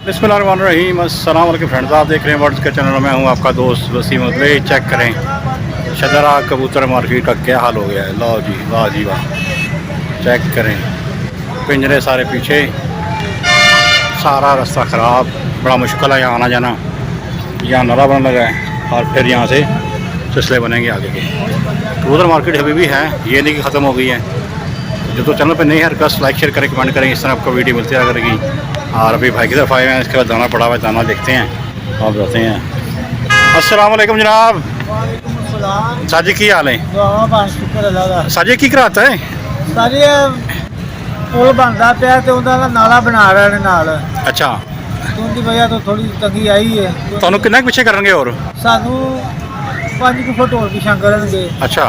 बिस्मिल्लाहिर्रहमानिर्रहीम। अस्सलाम वालेकुम फ्रेंड्स, आप देख रहे हैं वर्ड्स के चैनल में हूँ आपका दोस्त वसीम अदले। चेक करें शदरा कबूतर मार्केट का क्या हाल हो गया है। लो जी, वाह जी वाह, चेक करें पिंजरे सारे पीछे, सारा रास्ता ख़राब, बड़ा मुश्किल है यहाँ आना जाना। यहाँ नाला बनने लगा है और फिर यहाँ से सिलसिले बनेंगे आगे के। कबूतर मार्केट अभी भी है, ये नहीं कि ख़त्म हो गई है। जो तो चैनल पर नहीं है रिक्वेस्ट लाइक शेयर करें, कमेंट करें, इस तरह आपको वीडियो मिलती रहा करेगी। और अभी भाई की तरफ आए हैं, इसके बाद दाना पड़ा हुआ है, दाना देखते हैं और बताते हैं। अस्सलाम वालेकुम जनाब। साजी की हाल है? साजी की कराता है? सारी पुल बनता पिया ते उनका नाला बना रहे हैं नाल। अच्छा, उनकी वजह तो थोड़ी तंगी आई है। ਤੁਹਾਨੂੰ ਕਿੰਨਾ ਪਿੱਛੇ ਕਰਨਗੇ ਹੋਰ? सानू 5 फुट होर पिछा करनगे। अच्छा,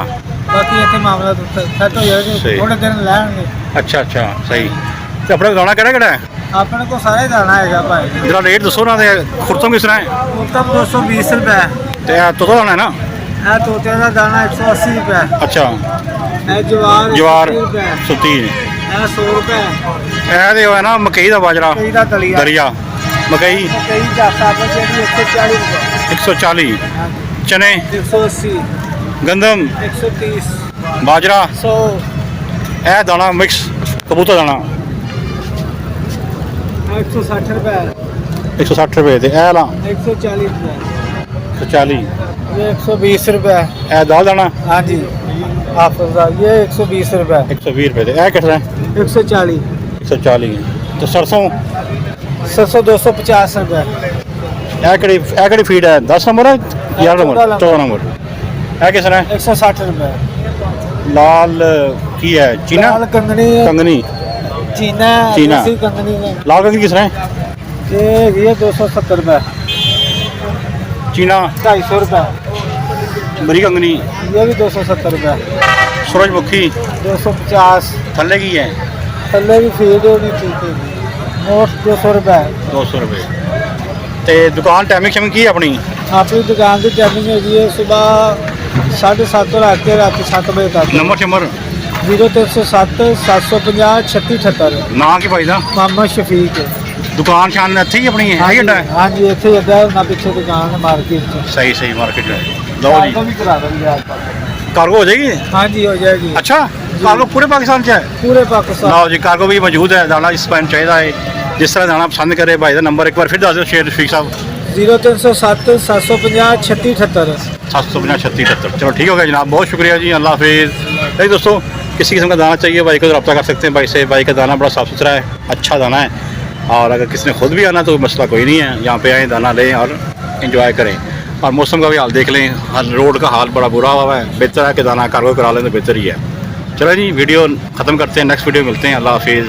बाकी इतने मामला तो सेट हो जाएगा, सही। थोड़े दिन लैणगे। अच्छा अच्छा, सही। ਤੇ ਆਪਣੇ ਦਾਣਾ ਕਿਹੜਾ ਕਿਹੜਾ ਹੈ? अपने को सारे दाना है भाई। ਜਰਾ ਰੇਟ ਦੱਸੋ ਨਾ, ਤੇ ਖੁਰਤੋਂ ਕਿਸ ਤਰ੍ਹਾਂ ਹੈ? उत्तम 220 रुपए। ਤੇ ਇਹ ਤੋਤਾ ਦਾਣਾ ਹੈ ਨਾ? है तोते का दाना 180 रुपए। ਅੱਛਾ, है जवार ਜਵਾਰ 180 रुपए। ਸੁੱਤੀ है 100 रुपए। ਇਹ ਤੇ ਹੋਇਆ ਨਾ ਮਕਈ ਦਾ ਬਾਜਰਾ, कई का दलिया। ਦਰਿਆ ਮਕਈ कई जाता है जी 140 रुपए। 140, ਚਨੇ 180, ਗੰਦਮ 130, ਬਾਜਰਾ, 100। ਇਹ ਦਾਣਾ ਮਿਕਸ ਕਬੂਤਰ ਦਾਣਾ 160 रुपए। 160 ਰੁਪਏ ਤੇ ਇਹ ਲਾ 140 रुपए। 140, ये 120 रुपए। ਇਹ ਦਾਲ ਦਾਣਾ हाँ जी, आप ये 120 रुपए। 120 ਰੁਪਏ ਤੇ ਇਹ ਕਿਹੜਾ ਹੈ? 140। 140 ਤੇ ਸਰਸੋਂ 700 250 रुपए। ਇਹ ਕਿਹੜੀ ਫੀਡ ਹੈ? 10 ਨੰਬਰ ਹੈ 11 ਨੰਬਰ 14 ਨੰਬਰ? ਇਹ ਕਿਸ ਤਰ੍ਹਾਂ ਹੈ? 160 रुपए। ਲਾਲ ਕੀ ਹੈ? ਚੀਨਾ लाल कंगनी है, ਕੰਗਨੀ? चीना चीना। देसी कंगनी है। ਲਾਲ ਕੰਗਨੀ ਕਿਸ ਤਰ੍ਹਾਂ ਹੈ? ये 270 रुपए। ਚੀਨਾ 250 रुपए। ਮਰੀ ਕੰਗਨੀ, ये भी 270 रुपए। ਸੂਰਜਮੁਖੀ 250। ਥੱਲੇ ਕੀ ਹੈ? थल्ले भी फीड होनी चाहिए। नोट 200 रुपए। 200 ਰੁਪਏ। ਤੇ ਦੁਕਾਨ ਟਾਈਮਿੰਗ ਸ਼ਮਿੰਗ ਕੀ ਹੈ ਆਪਣੀ? अपनी दुकान की टाइमिंग है जी सुबह 7:30 तो रात के 7 बजे तक। ਨੰਬਰ ਸ਼ੰਬਰ 0307 750 3678। ਨਾਂ ਕੀ ਭਾਈ ਦਾ? मोहम्मद शफीक। ਦੁਕਾਨ ਸ਼ਾਨ ਇੱਥੇ ਹੀ ਆਪਣੀ ਹੈ ਹੀ ਅੱਡਾ ਹੈ? हाँ जी, इतने अड्डा ना पीछे दुकान है मार्केट से। ਸਹੀ ਸਹੀ ਮਾਰਕੀਟ ਹੈ। ਲਓ ਜੀ, भी करा देंगे आपका। ਕਾਰਗੋ ਹੋ ਜਾਏਗੀ? हाँ जी, हो जाएगी। ਅੱਛਾ, ਕਾਰਗੋ ਪੂਰੇ ਪਾਕਿਸਤਾਨ 'ਚ ਹੈ? पूरे पाकिस्तान। ਲਓ ਜੀ, ਕਾਰਗੋ ਵੀ ਮੌਜੂਦ ਹੈ। ਦਾਣਾ ਇਸ ਟਾਈਮ ਚਾਹੀਦਾ ਹੈ, ਜਿਸ ਤਰ੍ਹਾਂ ਦਾਣਾ ਪਸੰਦ ਕਰੇ। ਭਾਈ ਦਾ ਨੰਬਰ ਇੱਕ ਵਾਰ ਫਿਰ ਦੱਸ ਦਿਓ ਸ਼ੇਰ ਸ਼ਫੀਕ ਸਾਹਿਬ। 0307 750 3678। 750 3678। चलो ठीक हो गया जनाब, बहुत शुक्रिया जी, अल्लाह हाफिज़। नहीं दोस्तों, किसी किस्म का दाना चाहिए भाई को तो रब्ता कर सकते हैं भाई से। भाई का दाना बड़ा साफ़ सुथरा है, अच्छा दाना है। और अगर किसी ने खुद भी आना तो मसला कोई नहीं है, यहाँ पे आएँ, दाना लें और इंजॉय करें। और मौसम का भी हाल देख लें, हर रोड का हाल बड़ा बुरा हुआ है। बेहतर है कि दाना कार्गो करा लें तो बेहतर ही है। चलो जी, वीडियो ख़त्म करते हैं, नेक्स्ट वीडियो मिलते हैं। अल्लाह हाफिज़।